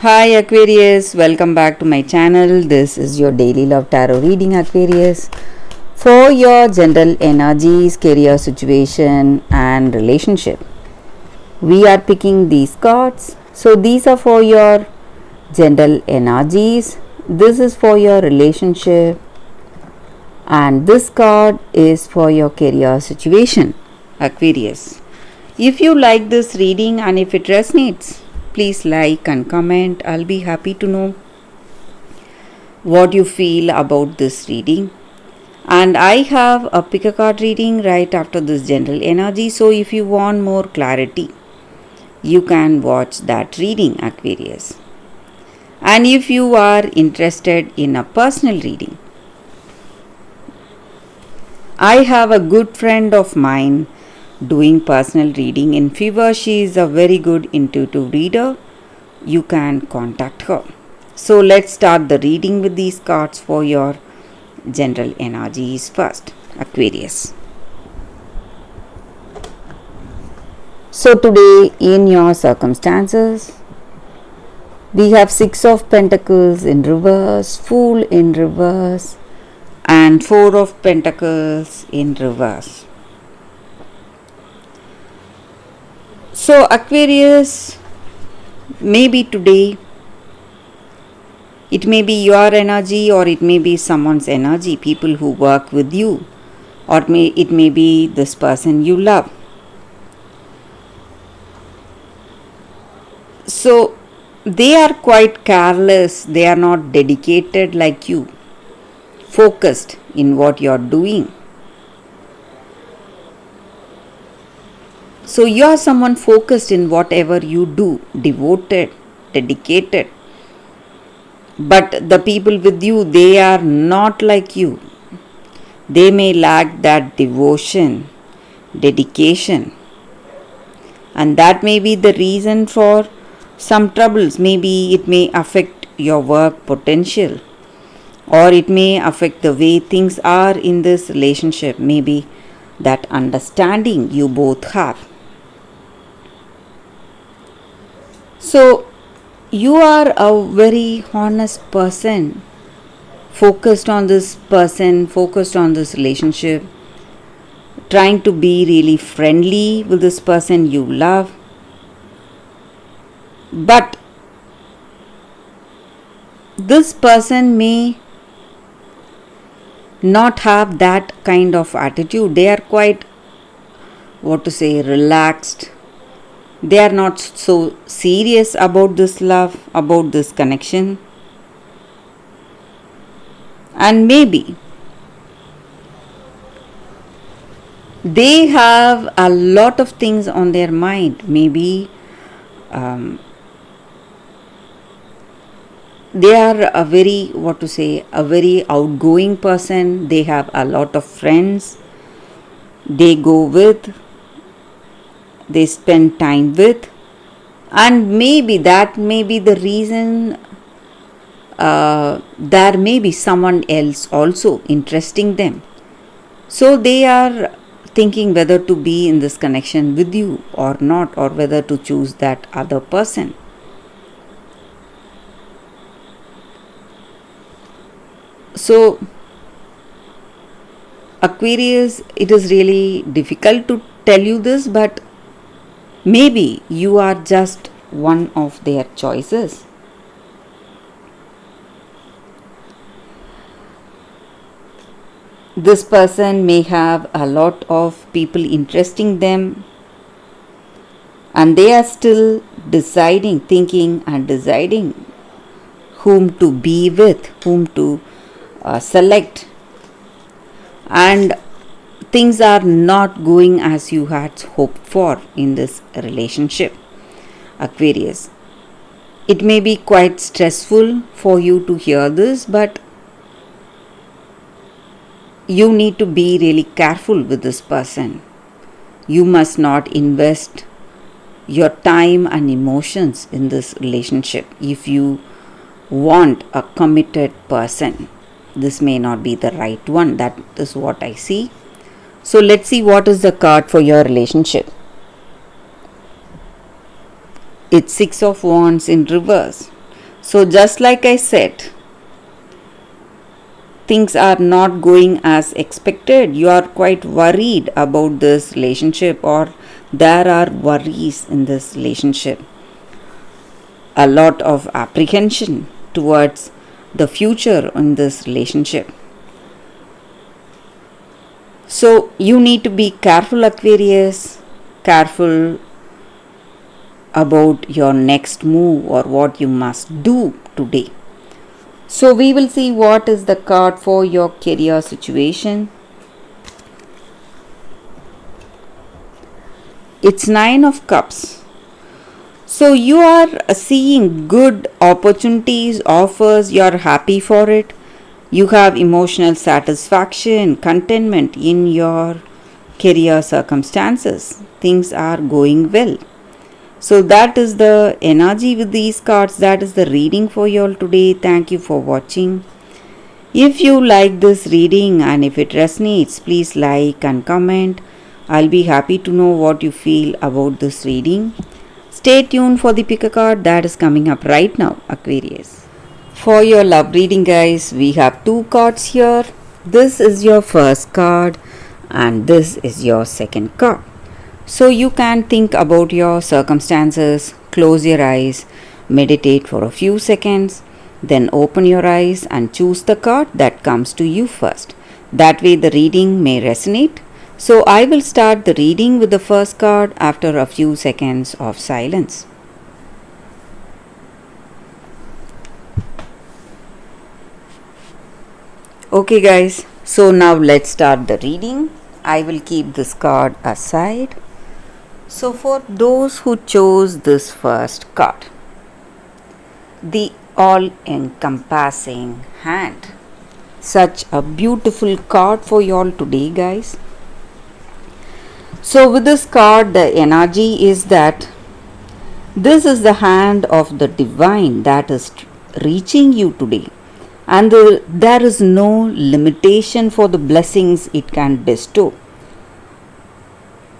Hi Aquarius, welcome back to my channel. This is your daily love tarot reading, Aquarius. For your general energies, career situation, and relationship, we are picking these cards. So, these are for your general energies, this is for your relationship, and this card is for your career situation, Aquarius. If you like this reading and if it resonates, please like and comment. I'll be happy to know what you feel about this reading. And I have a pick a card reading right after this general energy. So if you want more clarity, you can watch that reading, Aquarius. And if you are interested in a personal reading, I have a good friend of mine doing personal reading in Fever. She is a very good intuitive reader. You can contact her. So let's start the reading with these cards for your general energies first, Aquarius. So today in your circumstances, we have Six of Pentacles in reverse, Fool in reverse, and Four of Pentacles in reverse. So Aquarius, maybe today it may be your energy or it may be someone's energy, people who work with you, or it may be this person you love. So they are quite careless, they are not dedicated like you, focused in what you are doing. So you are someone focused in whatever you do, devoted, dedicated. But the people with you, they are not like you. They may lack that devotion, dedication. And that may be the reason for some troubles. Maybe it may affect your work potential, or it may affect the way things are in this relationship. Maybe that understanding you both have. So you are a very honest person, focused on this person, focused on this relationship, trying to be really friendly with this person you love. But this person may not have that kind of attitude. They are quite, relaxed. They are not so serious about this love, about this connection. And maybe they have a lot of things on their mind. Maybe they are a very outgoing person. They have a lot of friends they go with, they spend time with, and maybe that may be the reason there may be someone else also interesting them. So they are thinking whether to be in this connection with you or not, or whether to choose that other person. So Aquarius, it is really difficult to tell you this, but maybe you are just one of their choices. This person may have a lot of people interesting them, and they are still thinking and deciding whom to be with, whom to select, and things are not going as you had hoped for in this relationship, Aquarius. It may be quite stressful for you to hear this, but you need to be really careful with this person. You must not invest your time and emotions in this relationship if you want a committed person. This may not be the right one. That is what I see. So let's see what is the card for your relationship. It's Six of Wands in reverse, So just like I said, things are not going as expected. You are quite worried about this relationship, or there are worries in this relationship. A lot of apprehension towards the future in this relationship. So you need to be careful, Aquarius, careful about your next move or what you must do today. So we will see what is the card for your career situation. It's 9 of Cups. So you are seeing good opportunities, offers, you are happy for it. You have emotional satisfaction, contentment in your career circumstances. Things are going well. So that is the energy with these cards. That is the reading for you all today. Thank you for watching. If you like this reading and if it resonates, please like and comment. I'll be happy to know what you feel about this reading. Stay tuned for the pick a card that is coming up right now, Aquarius. For your love reading, guys, we have 2 cards here. This is your first card and this is your second card. So you can think about your circumstances, close your eyes, meditate for a few seconds, then open your eyes and choose the card that comes to you first. That way the reading may resonate. So I will start the reading with the first card after a few seconds of silence. Okay guys, so now let's start the reading. I will keep this card aside. So for those who chose this first card, the all-encompassing hand. Such a beautiful card for you all today, guys. So with this card, the energy is that this is the hand of the divine that is reaching you today. And there is no limitation for the blessings it can bestow.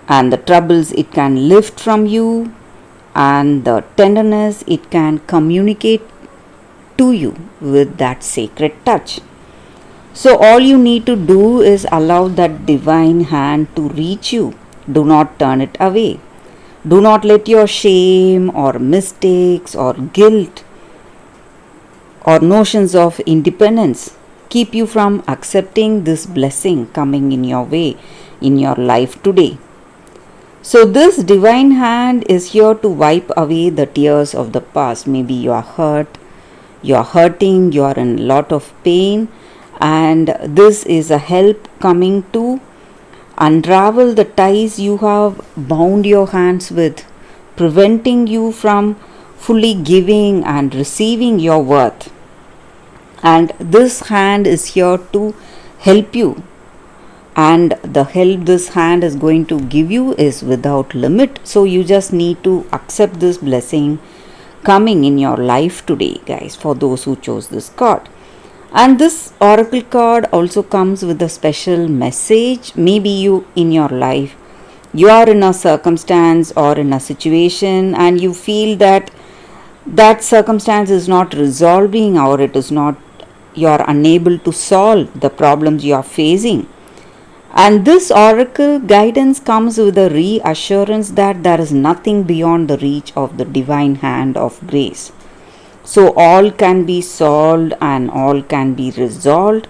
And the troubles it can lift from you, and the tenderness it can communicate to you with that sacred touch. So all you need to do is allow that divine hand to reach you. Do not turn it away. Do not let your shame or mistakes or guilt or notions of independence keep you from accepting this blessing coming in your way in your life today. So this divine hand is here to wipe away the tears of the past. Maybe you are hurt, you are hurting, you are in a lot of pain, and this is a help coming to unravel the ties you have bound your hands with, preventing you from fully giving and receiving your worth. And this hand is here to help you. And the help this hand is going to give you is without limit. So you just need to accept this blessing coming in your life today, guys, for those who chose this card. And this oracle card also comes with a special message. Maybe you in your life, you are in a circumstance or in a situation and you feel that that circumstance is not resolving, or it is not, you are unable to solve the problems you are facing. And this oracle guidance comes with a reassurance that there is nothing beyond the reach of the divine hand of grace. So all can be solved and all can be resolved.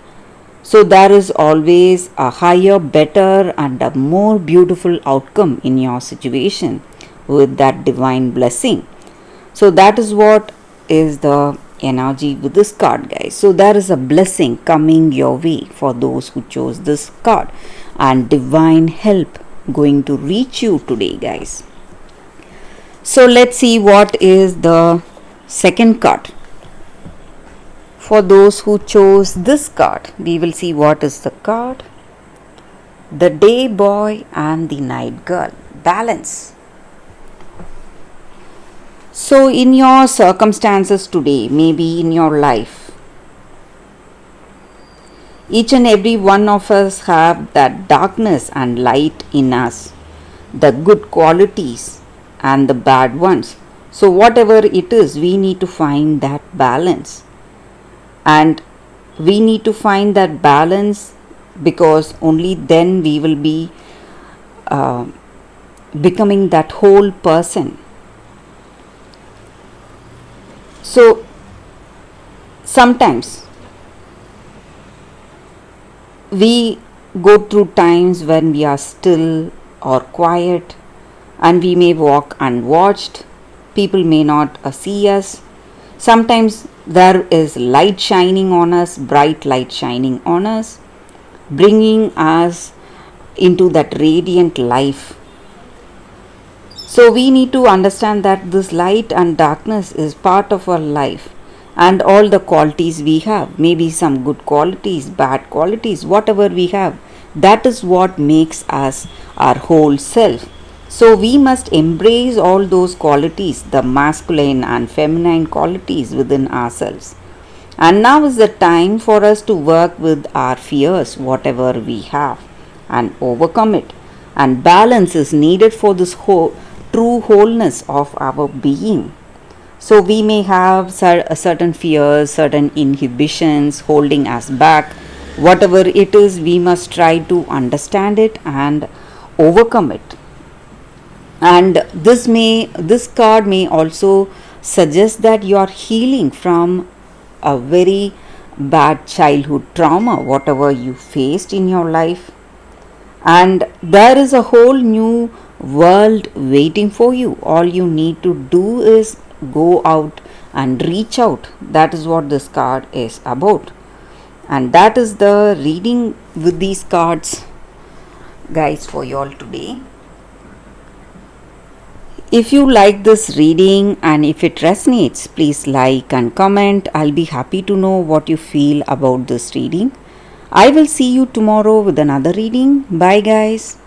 So there is always a higher, better and a more beautiful outcome in your situation with that divine blessing. So that is what is the energy with this card, guys. So there is a blessing coming your way for those who chose this card, and divine help going to reach you today, guys. So let's see what is the second card. For those who chose this card, we will see what is the card. The day boy and the night girl. Balance. So in your circumstances today, maybe in your life, each and every one of us have that darkness and light in us, the good qualities and the bad ones. So whatever it is, we need to find that balance, and we need to find that balance because only then we will be uh, becoming that whole person. So sometimes we go through times when we are still or quiet, and we may walk unwatched. People may not see us. Sometimes there is light shining on us, bright light shining on us, bringing us into that radiant life. So we need to understand that this light and darkness is part of our life, and all the qualities we have, maybe some good qualities, bad qualities, whatever we have, that is what makes us our whole self. So we must embrace all those qualities, the masculine and feminine qualities within ourselves. And now is the time for us to work with our fears, whatever we have, and overcome it. And balance is needed for this true wholeness of our being. So we may have certain fears, certain inhibitions holding us back. Whatever it is, we must try to understand it and overcome it. And this card may also suggest that you are healing from a very bad childhood trauma, whatever you faced in your life, and there is a whole new world waiting for you. All you need to do is go out and reach out. That is what this card is about, and that is the reading with these cards, guys, for you all today. If you like this reading and if it resonates, please like and comment. I'll be happy to know what you feel about this reading. I will see you tomorrow with another reading. Bye, guys.